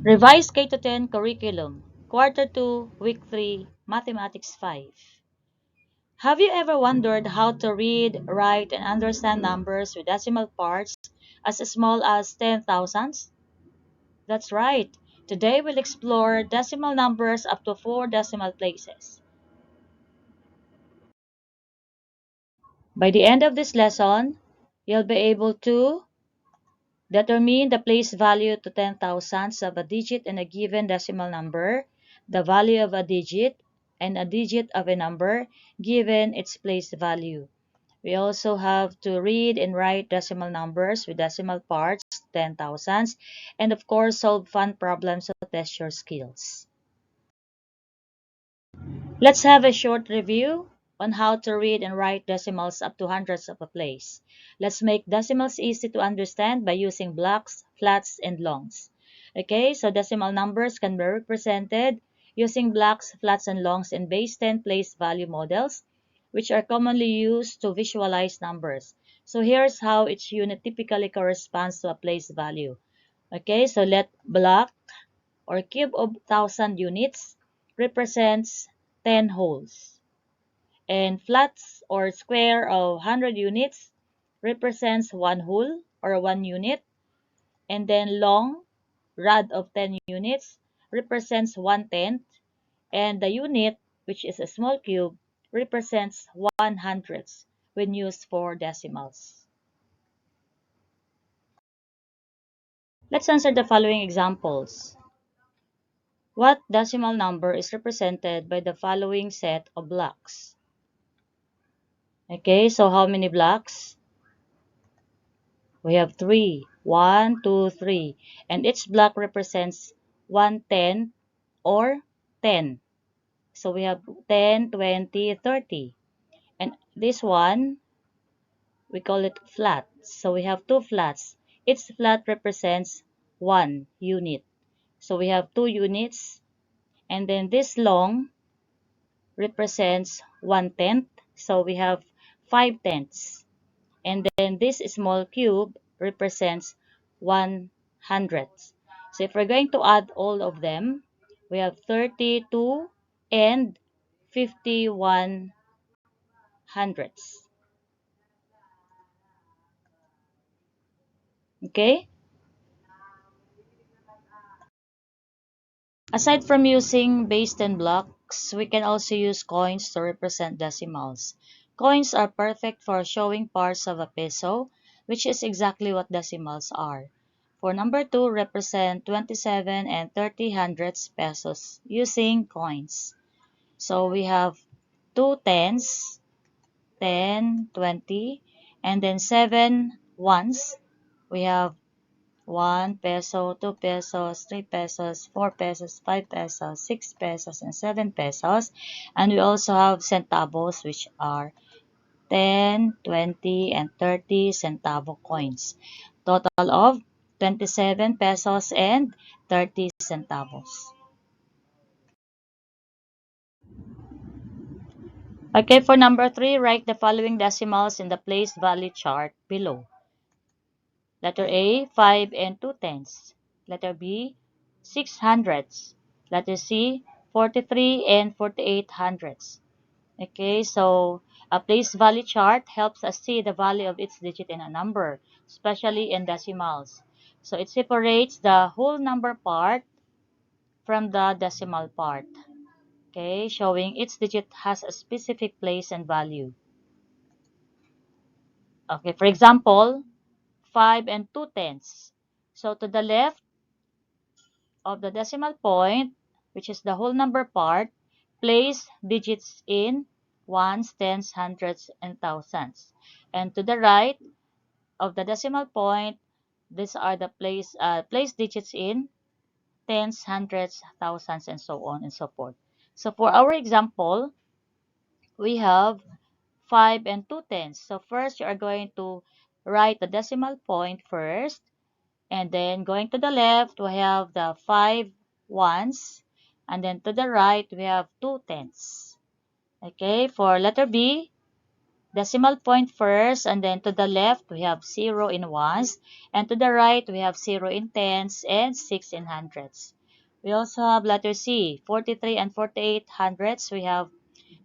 Revised K-10 Curriculum, Quarter 2, Week 3, Mathematics 5. Have you ever wondered how to read, write, and understand numbers with decimal parts as small as 10,000s? That's right. Today we'll explore decimal numbers up to 4 decimal places. By the end of this lesson, you'll be able to determine the place value to 10,000s of a digit in a given decimal number, the value of a digit, and a digit of a number given its place value. We also have to read and write decimal numbers with decimal parts, 10,000s, and of course solve fun problems to test your skills. Let's have a short review on how to read and write decimals up to hundreds of a place. Let's make decimals easy to understand by using blocks, flats, and longs. Okay, so decimal numbers can be represented using blocks, flats, and longs in base 10 place value models, which are commonly used to visualize numbers. So here's how each unit typically corresponds to a place value. Okay, so let block or cube of 1,000 units represents 10 holes. And flats or square of 100 units represents 1 hole or 1 unit. And then long rod of 10 units represents 1/10. And the unit, which is a small cube, represents 1/100 when used for decimals. Let's answer the following examples. What decimal number is represented by the following set of blocks? Okay, so how many blocks? We have 3. 1, 2, 3. And each block represents 1/10 or 10. So we have 10, 20, 30. And this one, we call it flat. So we have 2 flats. Each flat represents 1 unit. So we have 2 units. And then this long represents 1/10. So we have 5/10. And then this small cube represents 1/100. So if we're going to add all of them, we have 32 and 51/100. Okay? Aside from using base 10 blocks, we can also use coins to represent decimals. Coins are perfect for showing parts of a peso, which is exactly what decimals are. For number 2, represent 27 and 30 hundredths pesos using coins. So we have 2 tens, 10, 20, and then 7 ones. We have 1 peso, 2 pesos, 3 pesos, 4 pesos, 5 pesos, 6 pesos, and 7 pesos. And we also have centavos, which are 10, 20, and 30 centavo coins. Total of 27 pesos and 30 centavos. Okay, for number 3, write the following decimals in the place value chart below. Letter A, 5 and 2/10. Letter B, 6 hundredths. Letter C, 43 and 48 hundredths. Okay, so a place value chart helps us see the value of each digit in a number, especially in decimals. So it separates the whole number part from the decimal part. Okay, showing each digit has a specific place and value. Okay, for example, 5 and 2/10. So to the left of the decimal point, which is the whole number part, place digits in ones, tens, hundreds, and thousands. And to the right of the decimal point, these are the place digits in tens, hundreds, thousands, and so on and so forth. So for our example, we have 5 and 2/10. So first, you are going to write the decimal point first. And then going to the left, we have the 5 ones. And then to the right, we have 2/10. Okay, for letter B, decimal point first, and then to the left we have 0 in ones, and to the right we have 0 in tens and 6 in hundreds. We also have letter C, 43 and 48 hundreds. We have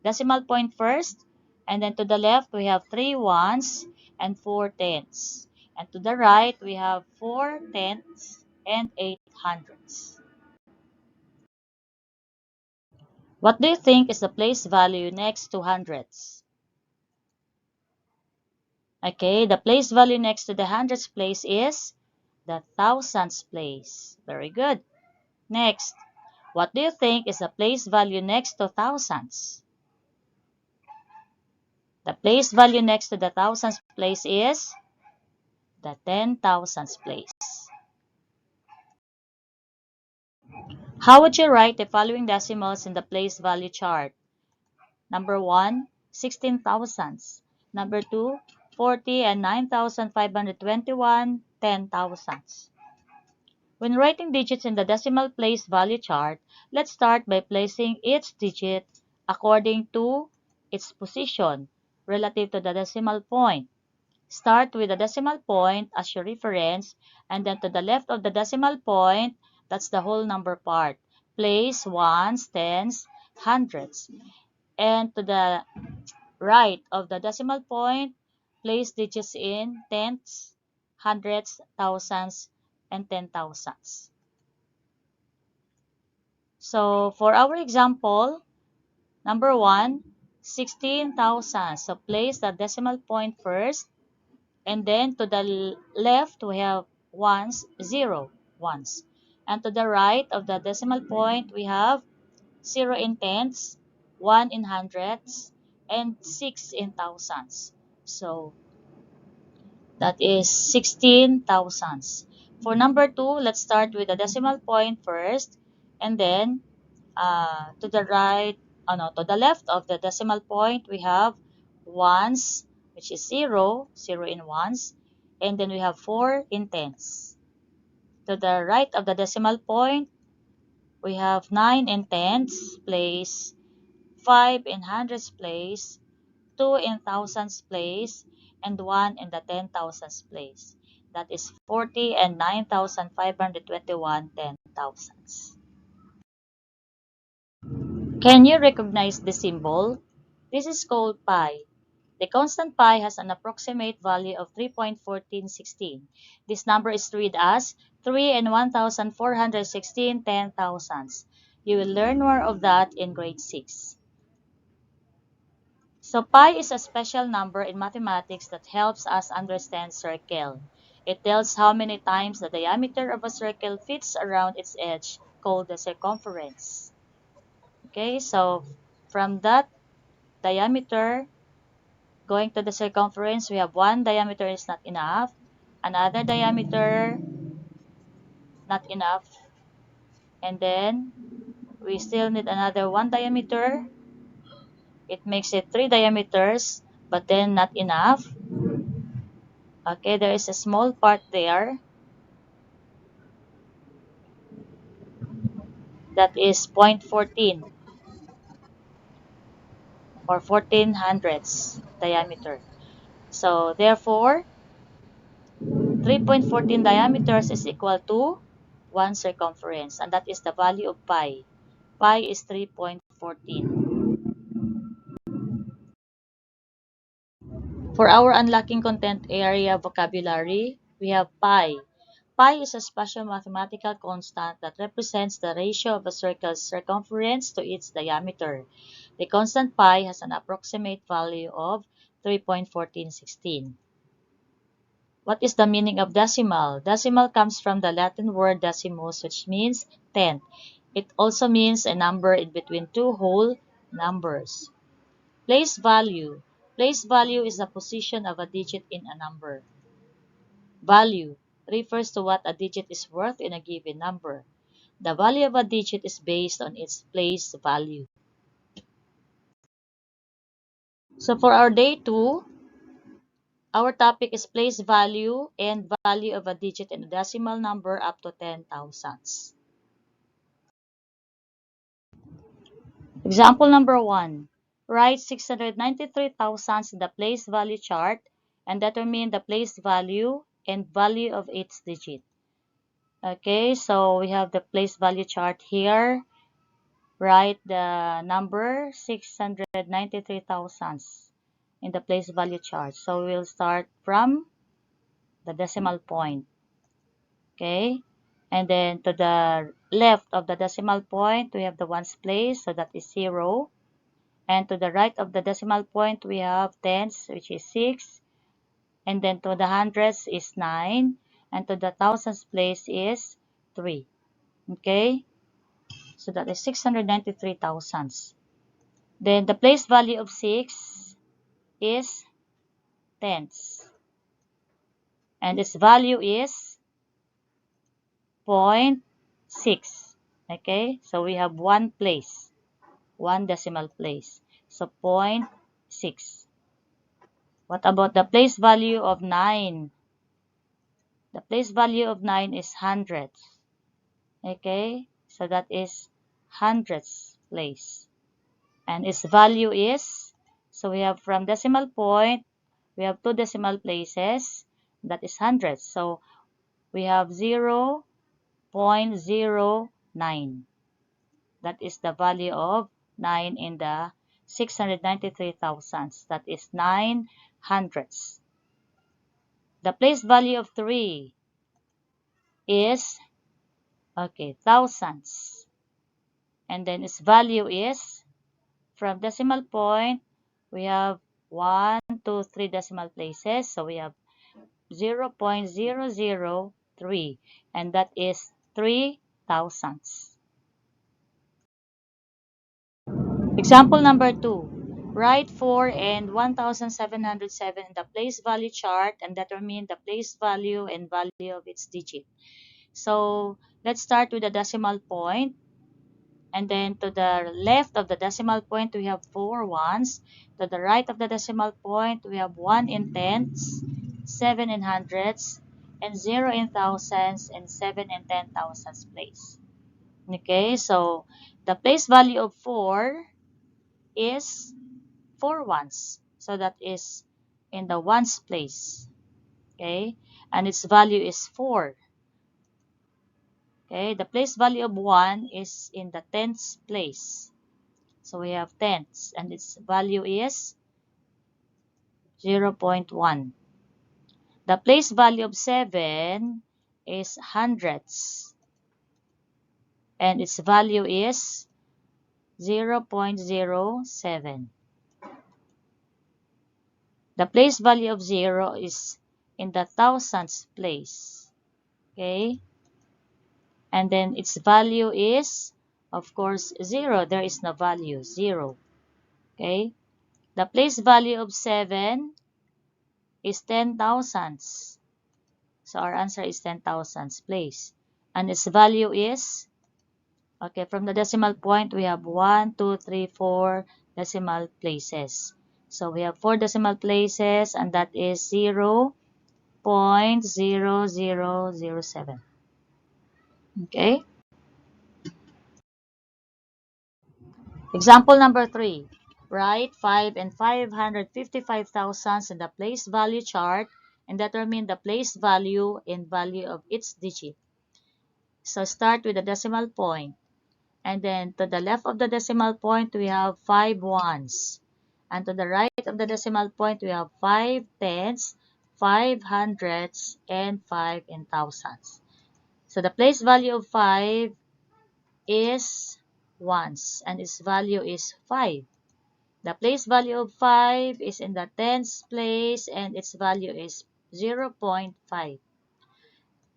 decimal point first, and then to the left we have 3 ones and 4 tens. And to the right we have 4 tenths and 8 hundreds. What do you think is the place value next to hundreds? Okay, the place value next to the hundreds place is the thousands place. Very good. Next, what do you think is the place value next to thousands? The place value next to the thousands place is the 10,000s place. How would you write the following decimals in the place value chart? Number 1, 16 thousands. Number 2, 40 and 9,521 10,000s. When writing digits in the decimal place value chart, let's start by placing each digit according to its position relative to the decimal point. Start with the decimal point as your reference, and then to the left of the decimal point, that's the whole number part. Place ones, tens, hundreds. And to the right of the decimal point, place digits in tenths, hundreds, thousands, and 10,000s. So for our example, number 1, 16,000. So place the decimal point first, and then to the left we have ones, 0, ones. And to the right of the decimal point we have 0 in tenths, 1 in hundreds, and 6 in thousands. So that is 16 thousands. For number 2, let's start with the decimal point first, and then to the right, no, to the left of the decimal point, we have ones, which is 0, 0 in ones, and then we have 4 in tens. To the right of the decimal point, we have 9 in tens place, 5 in hundreds place, 2 in thousands place, and 1 in the 10,000s place. That is 40 and 9,521 10,000s. Can you recognize the symbol? This is called pi. The constant pi has an approximate value of 3.1416. This number is read as 3 and 1,416 10,000s. You will learn more of that in grade 6. So pi is a special number in mathematics that helps us understand circle. It tells how many times the diameter of a circle fits around its edge, called the circumference. Okay, so from that diameter going to the circumference, we have one diameter is not enough, another diameter not enough, and then we still need another one diameter. It makes it three diameters, but then not enough. Okay, there is a small part there that is 0.14 or 14 hundredths diameter. So therefore, 3.14 diameters is equal to 1 circumference, and that is the value of pi. Pi is 3.14. For our unlocking content area vocabulary, we have pi. Pi is a special mathematical constant that represents the ratio of a circle's circumference to its diameter. The constant pi has an approximate value of 3.1416. What is the meaning of decimal? Decimal comes from the Latin word decimus, which means tenth. It also means a number in between two whole numbers. Place value. Place value is the position of a digit in a number. Value refers to what a digit is worth in a given number. The value of a digit is based on its place value. So for our day 2, our topic is place value and value of a digit in a decimal number up to 10,000s. Example number 1. Write 693 thousands in the place value chart and determine the place value and value of its digit. Okay, so we have the place value chart here. Write the number 693 thousands in the place value chart. So we'll start from the decimal point. Okay, and then to the left of the decimal point, we have the ones place, so that is 0. And to the right of the decimal point, we have tens, which is 6. And then to the hundreds is 9. And to the thousands place is 3. Okay, so that is 693 thousands. Then the place value of 6 is tens. And its value is 0.6. Okay, so we have one place, one decimal place. So 0.6. What about the place value of 9? The place value of 9 is hundreds. Okay, so that is hundreds place. And its value is, so we have from decimal point, we have two decimal places, that is hundreds. So we have 0.09. That is the value of 9 in the 693 thousands. That is 9 hundredths. The place value of 3 is, okay, thousands. And then its value is, from decimal point, we have 1, 2, 3 decimal places. So we have 0.003. And that is 3 thousandths. Example number 2. Write 4 and 1707 in the place value chart and determine the place value and value of its digit. So let's start with the decimal point. And then to the left of the decimal point, we have 4 ones. To the right of the decimal point, we have 1 in tenths, 7 in hundreds, and 0 in thousands, and 7 in 10,000s place. Okay, so the place value of 4 is 4 ones. So that is in the ones place. Okay, and its value is 4. Okay, the place value of 1 is in the tenths place. So we have tenths and its value is 0.1. The place value of 7 is hundredths and its value is 0.07. The place value of 0 is in the thousands place. Okay? And then its value is, of course, 0. There is no value, 0. Okay? The place value of 7 is 10 thousandths. So our answer is 10 thousandths place. And its value is, okay, from the decimal point, we have 1, 2, 3, 4 decimal places. So we have 4 decimal places, and that is 0.0007. Okay? Example number 3. Write 5 and 555 thousandths in the place value chart and determine the place value and value of its digit. So start with the decimal point. And then to the left of the decimal point, we have 5 ones. And to the right of the decimal point, we have 5 tenths, 5 hundredths, and 5 in thousands. So the place value of 5 is ones, and its value is 5. The place value of 5 is in the tens place, and its value is 0.5.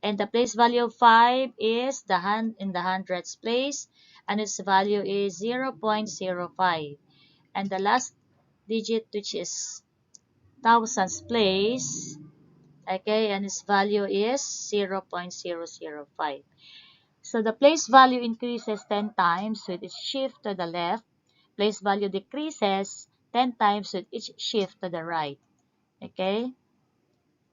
And the place value of 5 is in the hundreds place, and its value is 0.05. And the last digit, which is thousands place, okay, and its value is 0.005. So the place value increases 10 times with each shift to the left. Place value decreases 10 times with each shift to the right. Okay?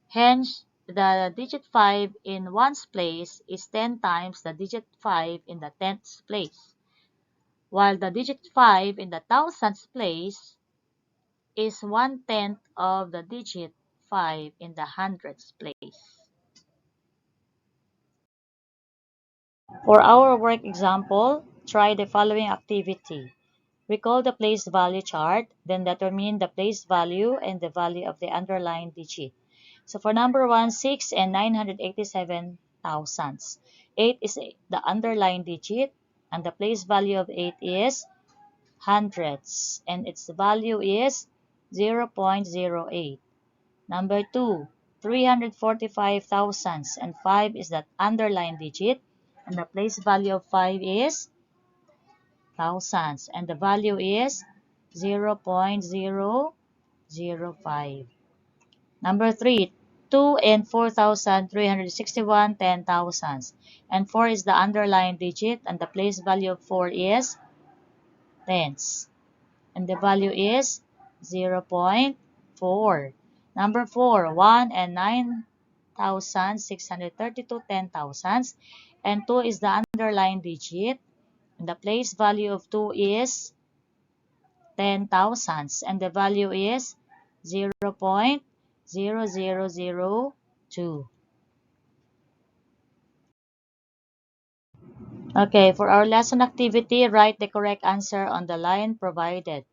Hence, the digit 5 in ones place is 10 times the digit 5 in the tenths place. while the digit 5 in the thousands place is 1/10 of the digit 5 in the hundreds place. For our work example, try the following activity. Recall the place value chart, then determine the place value and the value of the underlying digit. So for number 1, 6 and 987 thousandths. 8 is the underlying digit, and the place value of 8 is hundredths, and its value is 0.08. Number 2, 345 thousandths, and 5 is that underlying digit, and the place value of 5 is thousands, and the value is 0.005. Number 3, 2 and 4,361 ten thousandths, and 4 is the underlying digit, and the place value of 4 is tenths, and the value is 0.4. Number 4, 1 and 9,632 ten thousandths, and 2 is the underlying digit, and the place value of 2 is 10 thousandths, and the value is 0.0002. Okay, for our lesson activity, write the correct answer on the line provided.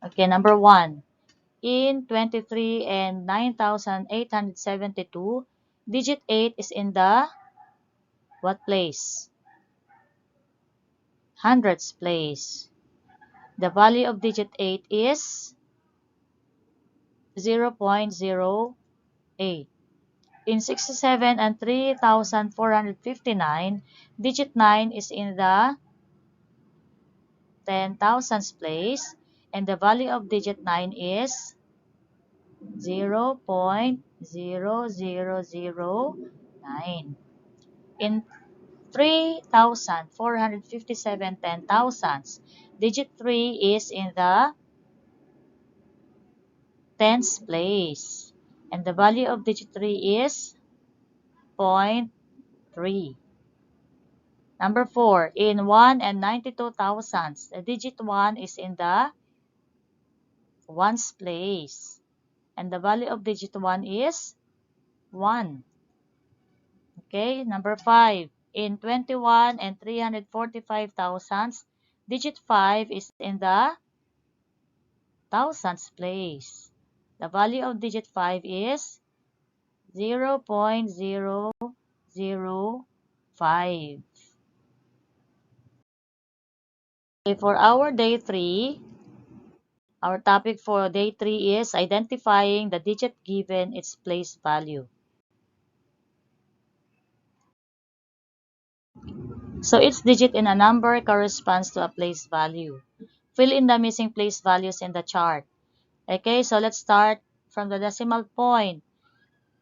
Okay, number 1. In 23 and 9,872, digit 8 is in the what place? Hundreds place. The value of digit 8 is 0.08. In 67 and 3,459, digit 9 is in the 10,000s place, and the value of digit 9 is 0.0009. In 3,457 ten thousandths, digit 3 is in the tens place, and the value of digit 3 is 0.3. Number 4, in 1 and 92 thousandths, the digit 1 is in the ones place, and the value of digit 1 is 1. Okay, number 5, in 21 and 345 thousandths, digit 5 is in the thousands place. The value of digit 5 is 0.005. Okay, for our day 3, our topic for day 3 is identifying the digit given its place value. So each digit in a number corresponds to a place value. Fill in the missing place values in the chart. Okay, so let's start from the decimal point.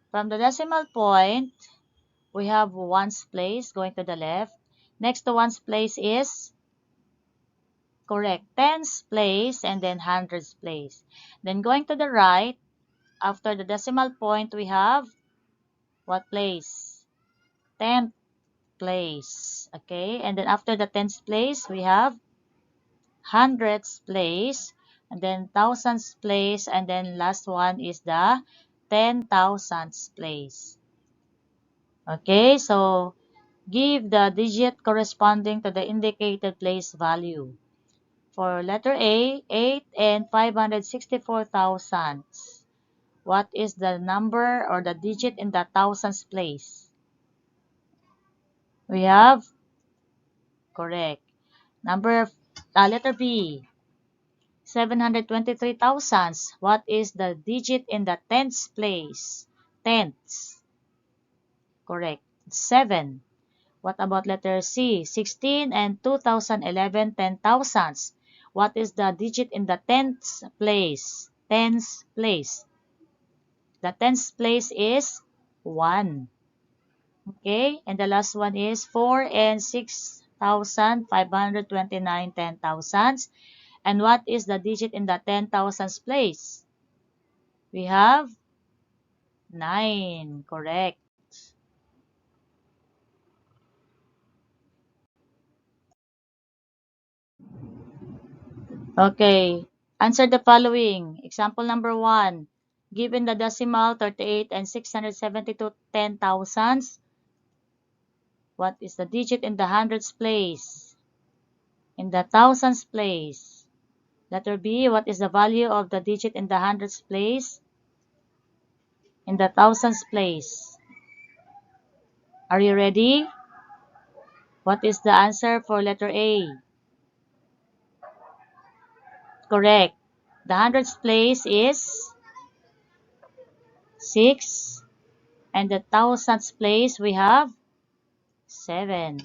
From the decimal point, we have ones place going to the left. Next to ones place is correct, tens place, and then hundreds place. Then going to the right, after the decimal point, we have what place? Tenth place. Okay, and then after the tenth place, we have hundreds place, and then thousands place, and then last one is the 10,000s place. Okay, so give the digit corresponding to the indicated place value. For letter A, 8 and 564 thousandths. What is the number or the digit in the thousands place? We have, correct. Letter B, 723 thousandths. What is the digit in the tenths place? Tenths, correct. 7. What about letter C? 16 and 2011 ten thousandths. What is the digit in the tenths place? Tens place. The tens place is 1. Okay, and the last one is 4 and 6,529 ten thousandths. And what is the digit in the 10,000s place? We have 9. Correct. Okay, answer the following. Example number 1. Given the decimal 38 and 672 ten thousandths, what is the digit in the hundreds place? In the thousands place. Letter B, what is the value of the digit in the hundreds place? In the thousands place. Are you ready? What is the answer for letter A? Correct. The hundreds place is 6. And the thousands place we have 7.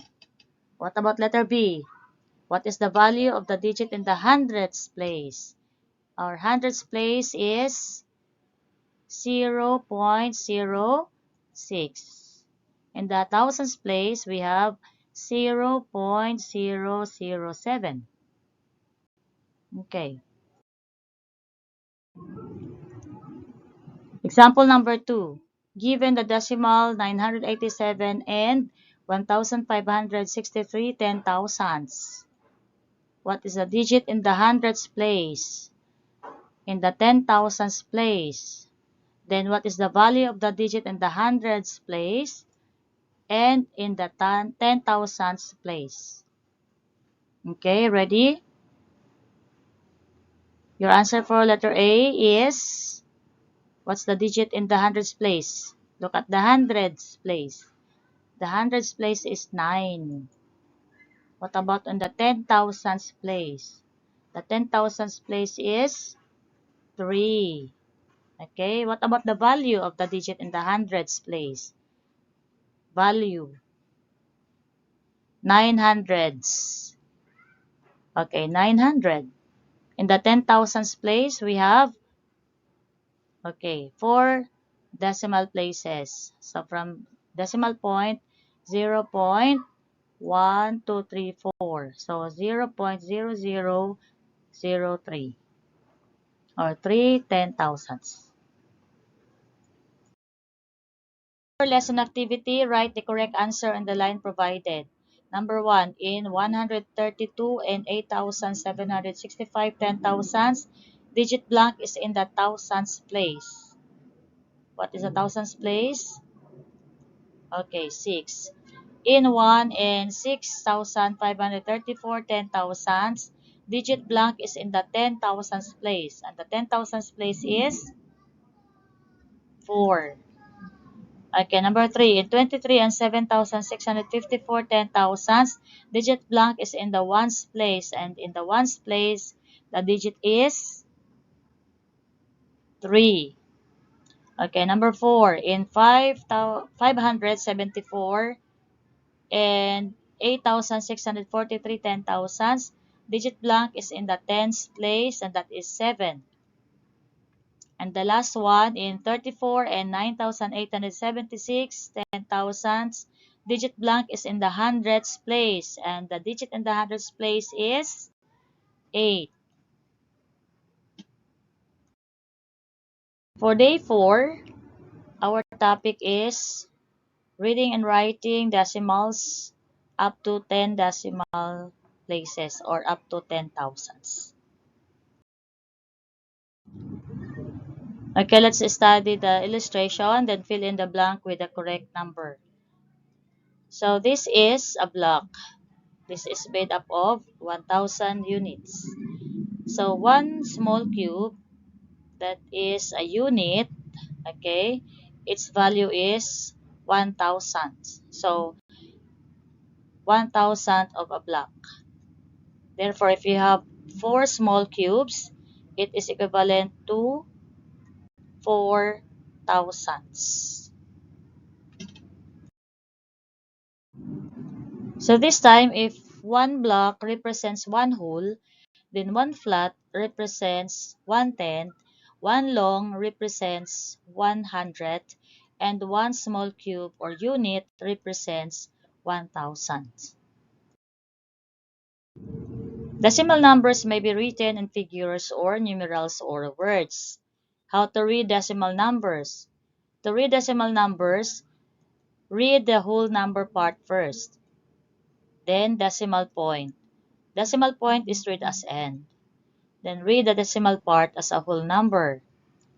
What about letter B? What is the value of the digit in the hundreds place? Our hundreds place is 0.06. In the thousands place, we have 0.007. Okay. Example number 2. Given the decimal 987 and 1,563 ten thousandths, what is the digit in the hundreds place? In the ten thousandths place. Then what is the value of the digit in the hundreds place and in the ten thousandths place? Okay, ready? Your answer for letter A is, what's the digit in the hundreds place? Look at the hundreds place. The hundreds place is 9. What about in the ten thousandths place? The ten thousandths place is 3. Okay, what about the value of the digit in the hundreds place? Value 9 hundreds. Okay, 900. In the ten thousandths place, we have, okay, 4 decimal places. So from decimal point, 0.1234. So 0.0003 or 3 ten thousandths. For lesson activity, write the correct answer on the line provided. Number 1, in 132 and 8,765 ten thousandths, digit blank is in the thousandths place. What is the thousandths place? Okay, 6. In 1 and 6,534 ten thousandths, digit blank is in the ten thousandths place. And the ten thousandths place is 4. Okay, number 3. In 23 and 7,654 ten thousandths, digit blank is in the ones place. And in the ones place, the digit is 3. Okay, number 4. In 574 and 8,643 ten thousandths, digit blank is in the tens place, and that is 7. And the last one, in 34 and 9,876 ten thousandths, digit blank is in the hundreds place, and the digit in the hundreds place is 8. For day 4, our topic is reading and writing decimals up to 10 decimal places or up to 10 thousandths. Okay, let's study the illustration, then fill in the blank with the correct number. So this is a block. This is made up of 1,000 units. So one small cube, that is a unit, okay, its value is 1,000. So 1,000 of a block. Therefore, if you have 4 small cubes, it is equivalent to 4 thousandths. So this time, if one block represents one whole, then one flat represents 1/10, one long represents 100, and one small cube or unit represents 1,000. Decimal numbers may be written in figures or numerals or words. How to read decimal numbers? To read decimal numbers, read the whole number part first, then decimal point. Decimal point is read as n. Then read the decimal part as a whole number.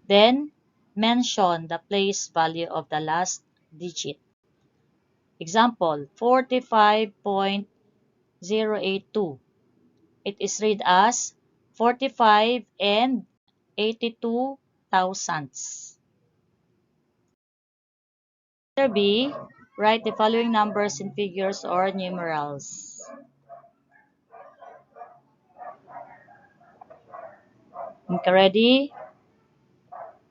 Then mention the place value of the last digit. Example, 45.082. It is read as 45 and 82 thousandths. Letter B, write the following numbers in figures or numerals. Okay, ready?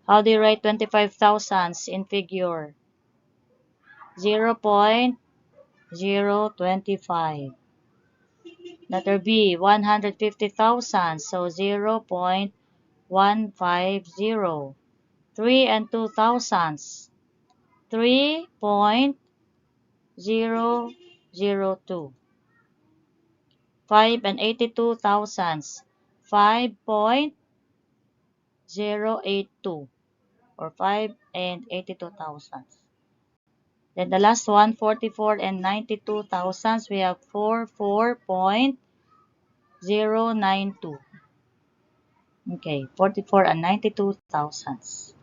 How do you write 25 thousandths in figure? 0.025. Letter B, 150,000, so 0.150. 3 and 2 thousandths, 3.002. 5 and 82 thousandths, 5.082, or 5 and 82 thousandths. Then the last one, 44 and 92 thousandths, we have 44.092. Okay, 44 and 92 thousandths.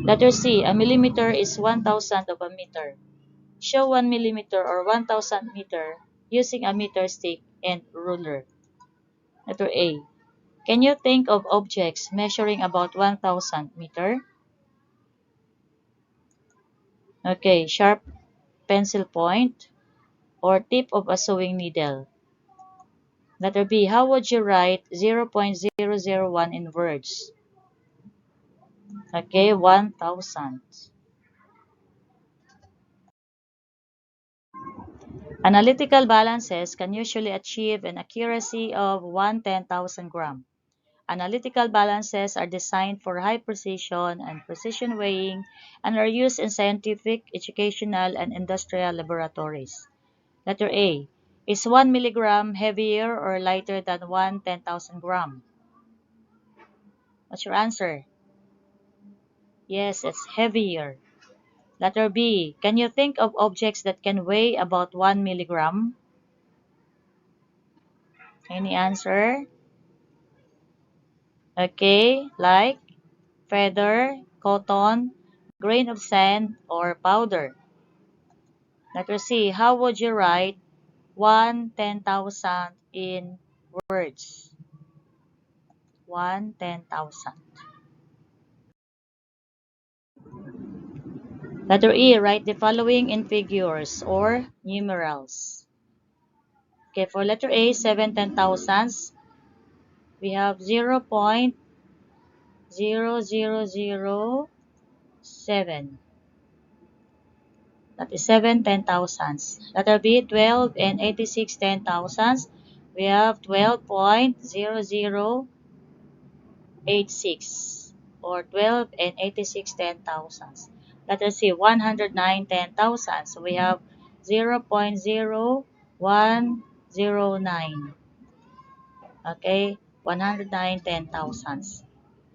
Letter C, a millimeter is 1,000th of a meter. Show 1 millimeter or 1,000 meter using a meter stick and ruler. Letter A, can you think of objects measuring about 1,000 meter? Okay, sharp pencil point or tip of a sewing needle. Letter B, how would you write 0.001 in words? Okay, 1,000. Analytical balances can usually achieve an accuracy of 1/10,000 gram. Analytical balances are designed for high precision and precision weighing and are used in scientific, educational, and industrial laboratories. Letter A. Is 1 milligram heavier or lighter than 1/10,000 gram? What's your answer? Yes, it's heavier. Letter B. Can you think of objects that can weigh about 1 milligram? Any answer? Okay, like feather, cotton, grain of sand, or powder. Letter C. How would you write 1/10,000 in words? 1/10,000. Letter E. Write the following in figures or numerals. Okay, for letter A, 7/10,000s, we have 0.0007. That is 7/10,000s. Letter B, 12 and 86/10,000s, we have 12.0086 or 12 and 86/10,000s. Letter C, 109/10,000s, so we have 0.0109. Okay, 109/10,000s.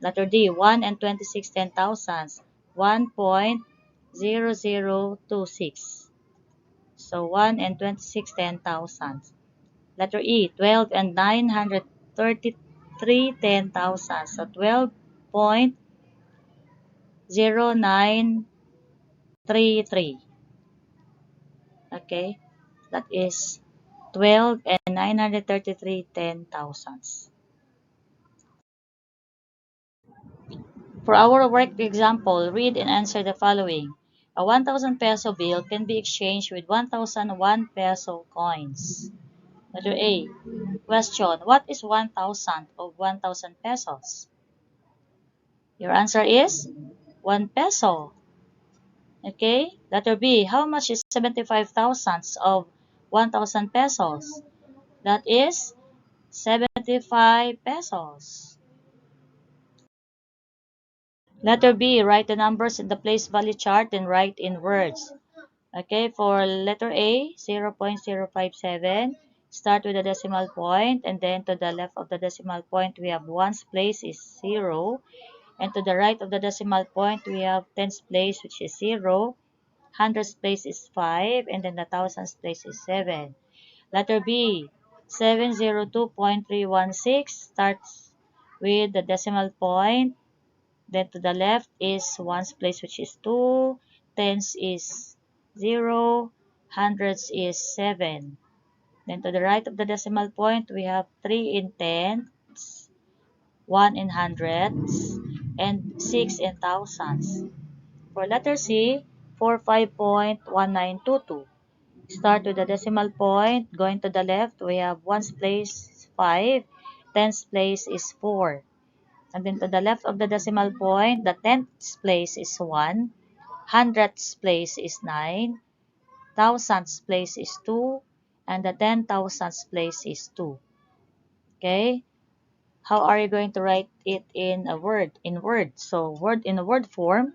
Letter D, 1 and 26/10,000s, 1.0026. So 1 and 26/10,000s. Letter E, 12 and 933/10,000. So 12.0933. Okay, that is 12 and 933/10,000s. For our work example, read and answer the following. A 1,000 peso bill can be exchanged with 1,001 peso coins. Letter A. Question. What is 1,000 of 1,000 pesos? Your answer is 1 peso. Okay. Letter B. How much is 75 thousandths of 1,000 pesos? That is 75 pesos. Letter B. Write the numbers in the place value chart and write in words. Okay, for letter A, 0.057, start with the decimal point, and then to the left of the decimal point, we have ones place is 0, and to the right of the decimal point, we have tens place, which is 0, hundreds place is 5, and then the thousands place is 7. Letter B, 702.316 starts with the decimal point. Then to the left is ones place, which is 2, tens is 0, hundreds is 7. Then to the right of the decimal point, we have 3 in tens, 1 in hundreds, and 6 in thousands. For letter C, 45.1922. Start with the decimal point. Going to the left, we have ones place 5, tens place is 4. And then to the left of the decimal point, the tenths place is 1, hundredths place is 9, thousandths place is 2, and the 10,000ths place is 2. Okay? How are you going to write it in a word? In word. So, word in a word form,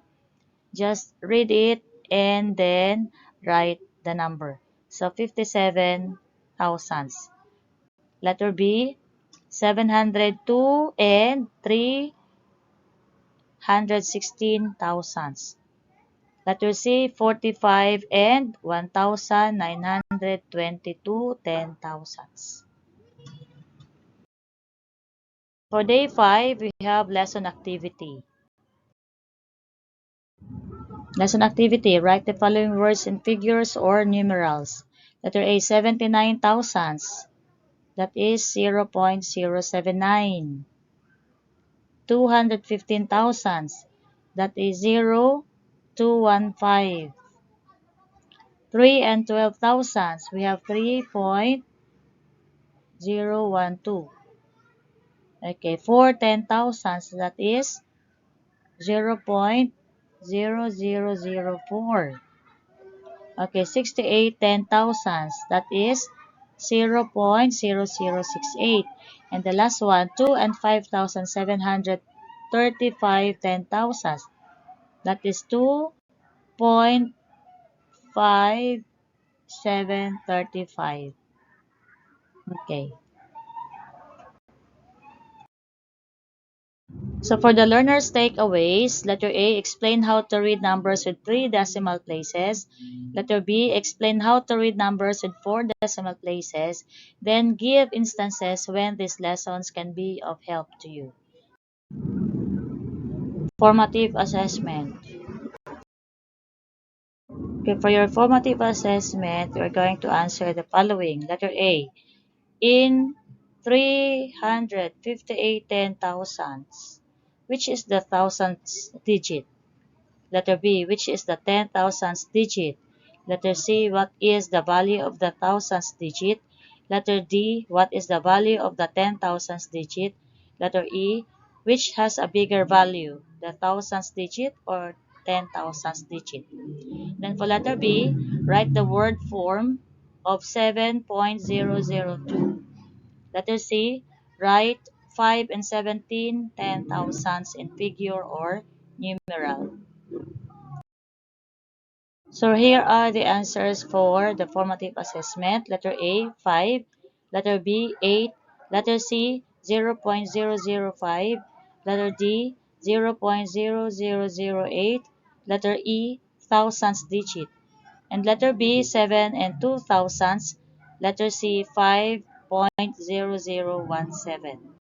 just read it and then write the number. So, 57 thousandths. Letter B, 702 and 316 thousandths. Letter C, 45 and 1,922 ten thousandths. For day 5, we have lesson activity. Lesson activity, write the following words in figures or numerals. Letter A, 79 thousandths. That is 0.079. 215 thousandths. That is 0.215. 3 and 12 thousandths. We have 3.012. Okay, 4 ten thousandths. That is 0.0004. Okay, 68 ten thousandths. That is 0.0068. And the last one, 2 and 5,735 ten thousandths. That is 2.5735. Okay. So for the learner's takeaways, letter A, explain how to read numbers with 3 decimal places. Letter B, explain how to read numbers with 4 decimal places. Then give instances when these lessons can be of help to you. Formative assessment. Okay, for your formative assessment, we are going to answer the following. Letter A, in 358 ten thousandths, which is the thousandths digit? Letter B, which is the 10,000th digit? Letter C, what is the value of the thousandth digit? Letter D, what is the value of the 10,000th digit? Letter E, which has a bigger value, the thousandth digit or 10,000th digit? Then for letter B, write the word form of 7.002. Letter C, write 5 and 17 ten thousandths in figure or numeral. So here are the answers for the formative assessment. Letter A, 5. Letter B, 8. Letter C, 0.005. Letter D, 0.0008. Letter E, thousandths digit. And letter B, 7 and 2 thousandths. Letter C, 5.0017.